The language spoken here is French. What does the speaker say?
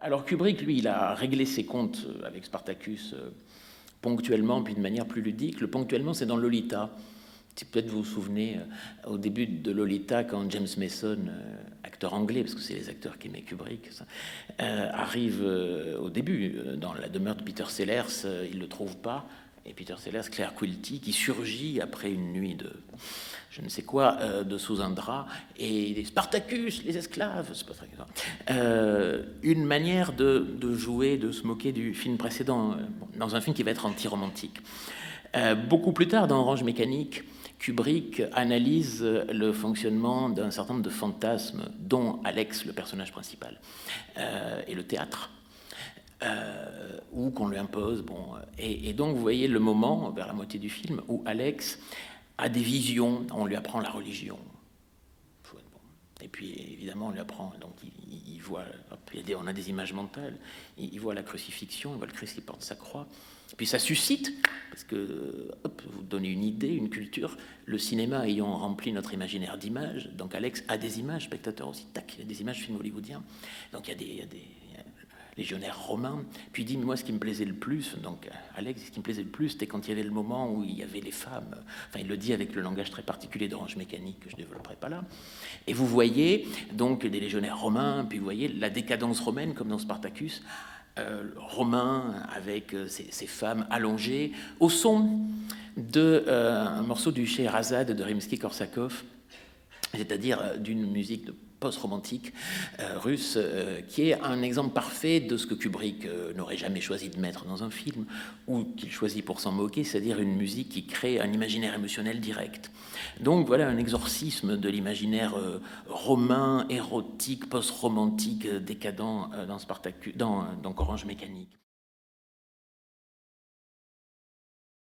Alors Kubrick, lui, il a réglé ses comptes avec Spartacus ponctuellement, puis de manière plus ludique. Le ponctuellement, c'est dans Lolita. Si peut-être vous vous souvenez, au début de Lolita, quand James Mason, acteur anglais, parce que c'est les acteurs qui aimaient Kubrick, arrive au début dans la demeure de Peter Sellers, il ne le trouve pas. Et Peter Sellers, Claire Quilty, qui surgit après une nuit de je ne sais quoi, de sous un drap, et les Spartacus, les esclaves, c'est pas très grave. Une manière de jouer, de se moquer du film précédent, dans un film qui va être anti-romantique. Beaucoup plus tard, dans Orange Mécanique, Kubrick analyse le fonctionnement d'un certain nombre de fantasmes, dont Alex, le personnage principal, et le théâtre. Ou qu'on lui impose. Bon, et donc, vous voyez le moment, vers la moitié du film, où Alex a des visions, on lui apprend la religion. Et puis, évidemment, on lui apprend, donc il voit, on a des images mentales, il voit la crucifixion, il voit le Christ qui porte sa croix. Puis ça suscite, parce que, hop, vous donnez une idée, une culture, le cinéma ayant rempli notre imaginaire d'images, donc Alex a des images, spectateur aussi, tac, il y a des images films hollywoodiens, donc il y a des légionnaires romains. Puis il dit, moi, ce qui me plaisait le plus, donc Alex, ce qui me plaisait le plus, c'était quand il y avait le moment où il y avait les femmes. Enfin, il le dit avec le langage très particulier d'Orange Mécanique, que je ne développerai pas là. Et vous voyez donc des légionnaires romains, puis vous voyez la décadence romaine, comme dans Spartacus, romain avec ces femmes allongées, au son d'un morceau du Scheherazade de Rimsky-Korsakov, c'est-à-dire d'une musique de post-romantique russe, qui est un exemple parfait de ce que Kubrick n'aurait jamais choisi de mettre dans un film, ou qu'il choisit pour s'en moquer, c'est-à-dire une musique qui crée un imaginaire émotionnel direct. Donc voilà un exorcisme de l'imaginaire romain, érotique, post-romantique, décadent dans Spartacus, dans Orange Mécanique.